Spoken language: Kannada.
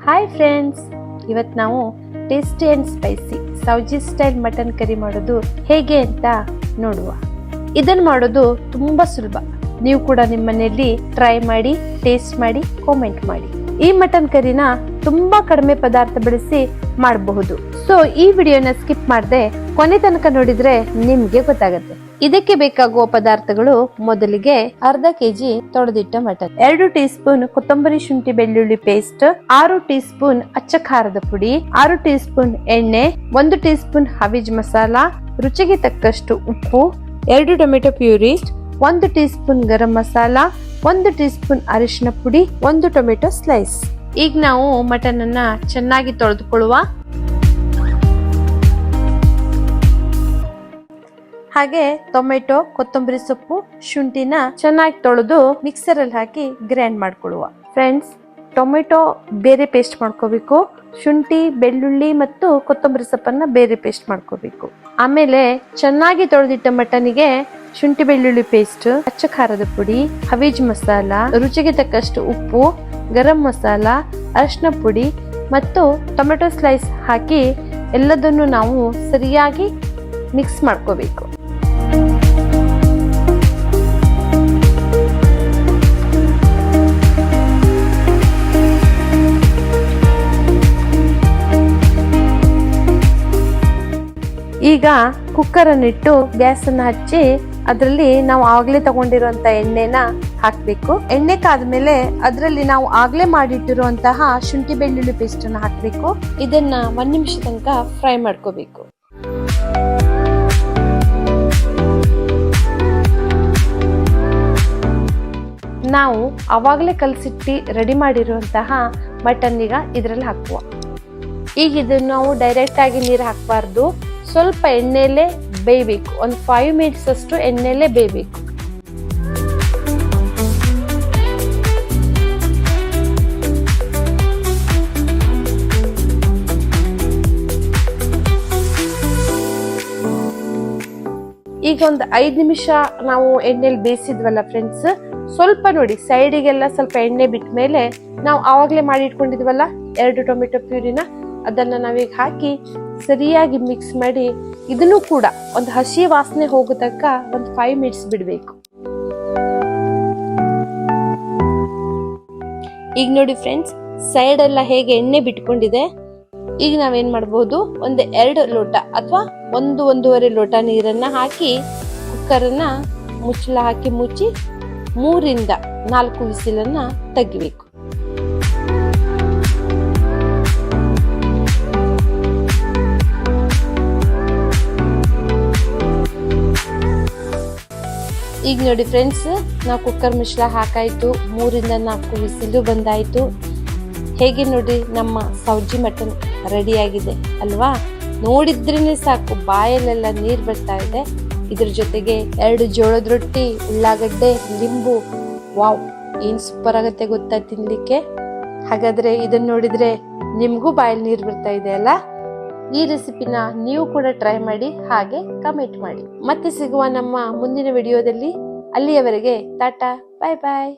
ಹಾಯ್ ಫ್ರೆಂಡ್ಸ್, ಇವತ್ತು ನಾವು tasty and spicy Sauji style mutton curry ಮಾಡೋದು ಹೇಗೆ ಅಂತ ನೋಡುವ. ಇದನ್ನು ಮಾಡೋದು ತುಂಬಾ ಸುಲಭ. ನೀವು ಕೂಡ ನಿಮ್ಮ ಮನೆಯಲ್ಲಿ ಟ್ರೈ ಮಾಡಿ, ಟೇಸ್ಟ್ ಮಾಡಿ, ಕಾಮೆಂಟ್ ಮಾಡಿ. ಈ ಮಟನ್ ಕರಿನ ತುಂಬಾ ಕಡಿಮೆ ಪದಾರ್ಥ ಬಳಸಿ ಮಾಡಬಹುದು. ಸೊ ಈ ವಿಡಿಯೋನ ಸ್ಕಿಪ್ ಮಾಡದೆ ಕೊನೆ ತನಕ ನೋಡಿದ್ರೆ ನಿಮ್ಗೆ ಗೊತ್ತಾಗುತ್ತೆ. ಇದಕ್ಕೆ ಬೇಕಾಗುವ ಪದಾರ್ಥಗಳು: ಮೊದಲಿಗೆ ಅರ್ಧ ಕೆಜಿ ತೊಳೆದಿಟ್ಟ ಮಟನ್, 2 ಟೀ ಸ್ಪೂನ್ ಕೊತ್ತಂಬರಿ ಶುಂಠಿ ಬೆಳ್ಳುಳ್ಳಿ ಪೇಸ್ಟ್, 6 ಟೀ ಸ್ಪೂನ್ ಅಚ್ಚ ಖಾರದ ಪುಡಿ, 6 ಟೀ ಸ್ಪೂನ್ ಎಣ್ಣೆ, 1 ಟೀ ಸ್ಪೂನ್ ಹವಿಜ್ ಮಸಾಲ, ರುಚಿಗೆ ತಕ್ಕಷ್ಟು ಉಪ್ಪು, 2 tomato puree, 1 tea spoon garam masala, 1 tea spoon ಅರಿಶಿನ ಪುಡಿ, 1 ಟೊಮೆಟೊ ಸ್ಲೈಸ್. ಈಗ ನಾವು ಮಟನ್ ಅನ್ನ ಚೆನ್ನಾಗಿ ತೊಳೆದುಕೊಳ್ಳುವ. ಹಾಗೆ ಟೊಮೆಟೊ, ಕೊತ್ತಂಬರಿ ಸೊಪ್ಪು, ಶುಂಠಿನ ಚೆನ್ನಾಗಿ ತೊಳೆದು ಮಿಕ್ಸರ್ ಅಲ್ಲಿ ಹಾಕಿ ಗ್ರೈಂಡ್ ಮಾಡ್ಕೊಳ್ಳುವ. ಫ್ರೆಂಡ್ಸ್, ಟೊಮೆಟೊ ಬೇರೆ ಪೇಸ್ಟ್ ಮಾಡ್ಕೋಬೇಕು, ಶುಂಠಿ, ಬೆಳ್ಳುಳ್ಳಿ ಮತ್ತು ಕೊತ್ತಂಬರಿ ಸೊಪ್ಪನ್ನ ಬೇರೆ ಪೇಸ್ಟ್ ಮಾಡ್ಕೋಬೇಕು. ಆಮೇಲೆ ಚೆನ್ನಾಗಿ ತೊಳೆದಿಟ್ಟ ಮಟನ್ಗೆ ಶುಂಠಿ ಬೆಳ್ಳುಳ್ಳಿ ಪೇಸ್ಟ್, ಅಚ್ಚ ಖಾರದ ಪುಡಿ, ಹವೀಜ್ ಮಸಾಲ, ರುಚಿಗೆ ತಕ್ಕಷ್ಟು ಉಪ್ಪು, ಗರಂ ಮಸಾಲ, ಅರಿಶಿನ ಪುಡಿ ಮತ್ತು ಟೊಮೆಟೊ ಸ್ಲೈಸ್ ಹಾಕಿ ಎಲ್ಲದನ್ನು ನಾವು ಸರಿಯಾಗಿ ಮಿಕ್ಸ್ ಮಾಡ್ಕೋಬೇಕು. ಈಗ ಕುಕ್ಕರ್ ಅನ್ನಿಟ್ಟು ಗ್ಯಾಸ್ ಅನ್ನ ಹಚ್ಚಿ ಅದರಲ್ಲಿ ನಾವು ಆಗ್ಲೇ ತಗೊಂಡಿರುವಂತ ಎಣ್ಣೆನ ಹಾಕ್ಬೇಕು. ಎಣ್ಣೆ ಕಾದ್ಮೇಲೆ ಅದರಲ್ಲಿ ನಾವು ಆಗ್ಲೇ ಮಾಡಿಟ್ಟಿರುವಂತಹ ಶುಂಠಿ ಬೆಳ್ಳುಳ್ಳಿ ಪೇಸ್ಟ್ ಅನ್ನ ಹಾಕ್ಬೇಕು. ಇದನ್ನ 1 ನಿಮಿಷ ತನಕ ಫ್ರೈ ಮಾಡ್ಕೋಬೇಕು. ನಾವು ಅವಾಗ್ಲೇ ಕಲಸಿಟ್ಟು ರೆಡಿ ಮಾಡಿರುವಂತಹ ಮಟನ್ ಈಗ ಇದ್ರಲ್ಲಿ ಹಾಕುವ. ಈಗ ಇದನ್ನ ನಾವು ಡೈರೆಕ್ಟ್ ಆಗಿ ನೀರು ಹಾಕಬಾರ್ದು, ಸ್ವಲ್ಪ ಎಣ್ಣೆಲೆ ಬೇಯಬೇಕು. ಒಂದು 5 ಮಿನಿಟ್ಸ್ ಅಷ್ಟು ಎಣ್ಣೆಲೆ ಬೇಯಬೇಕು. ಈಗ ಒಂದು 5 ನಿಮಿಷ ನಾವು ಎಣ್ಣೆಲಿ ಬೇಯಿಸಿದ್ವಲ್ಲ ಫ್ರೆಂಡ್ಸ್, ಸ್ವಲ್ಪ ನೋಡಿ ಸೈಡಿಗೆಲ್ಲ ಸ್ವಲ್ಪ ಎಣ್ಣೆ ಬಿಟ್ಟ ಮೇಲೆ ನಾವು ಆವಾಗಲೇ ಮಾಡಿ ಇಟ್ಕೊಂಡಿದ್ವಲ್ಲ 2 ಟೊಮೆಟೊ ಪ್ಯೂರಿನ ಅದನ್ನ ನಾವೀಗ ಹಾಕಿ ಸರಿಯಾಗಿ ಮಿಕ್ಸ್ ಮಾಡಿ ಇದನ್ನು ಕೂಡ ಒಂದು ಹಸಿ ವಾಸನೆ ಹೋಗೋ ತನಕ ಒಂದು 5 ಮಿನಿಟ್ಸ್ ಬಿಡಬೇಕು. ಈಗ ನೋಡಿ ಫ್ರೆಂಡ್ಸ್, ಸೈಡ್ ಎಲ್ಲ ಹೇಗೆ ಎಣ್ಣೆ ಬಿಟ್ಕೊಂಡಿದೆ. ಈಗ ನಾವೇನ್ ಮಾಡಬಹುದು, ಒಂದು 2 ಲೋಟ ಅಥವಾ 1-1.5 ಲೋಟ ನೀರನ್ನ ಹಾಕಿ ಕುಕ್ಕರನ್ನ ಮುಚ್ಚಳ ಹಾಕಿ ಮುಚ್ಚಿ 3ರಿಂದ 4 ವಿಸಿಲನ್ನ ತೆಗಿಬೇಕು. ಈಗ ನೋಡಿ ಫ್ರೆಂಡ್ಸ್, ನಾವು ಕುಕ್ಕರ್ ಮುಚ್ಚಳ ಹಾಕಾಯ್ತು, 3ರಿಂದ 4 ವಿಸಿಲು ಬಂದಾಯ್ತು. ಹೇಗೆ ನೋಡಿ ನಮ್ಮ ಸೌಜಿ ಮಟನ್ ರೆಡಿ ಆಗಿದೆ ಅಲ್ವಾ? ನೋಡಿದ್ರೇನೆ ಸಾಕು ಬಾಯಲ್ಲೆಲ್ಲ ನೀರು ಬರ್ತಾ ಇದೆ. ಇದ್ರ ಜೊತೆಗೆ 2 ಜೋಳದ ರೊಟ್ಟಿ, ಉಳ್ಳಾಗಡ್ಡೆ, ಲಿಂಬು, ವಾವ್, ಏನ್ ಸೂಪರ್ ಆಗತ್ತೆ ಗೊತ್ತಾ ತಿನ್ಲಿಕ್ಕೆ. ಹಾಗಾದ್ರೆ ಇದನ್ನ ನೋಡಿದ್ರೆ ನಿಮ್ಗೂ ಬಾಯಲ್ಲಿ ನೀರು ಬರ್ತಾ ಇದೆ ಅಲ್ಲ? ಈ ರೆಸಿಪಿನ ನೀವು ಕೂಡ ಟ್ರೈ ಮಾಡಿ, ಹಾಗೆ ಕಮೆಂಟ್ ಮಾಡಿ. ಮತ್ತೆ ಸಿಗುವ ನಮ್ಮ ಮುಂದಿನ ವಿಡಿಯೋದಲ್ಲಿ. ಅಲ್ಲಿಯವರೆಗೆ ಟಾಟಾ, ಬಾಯ್ ಬಾಯ್.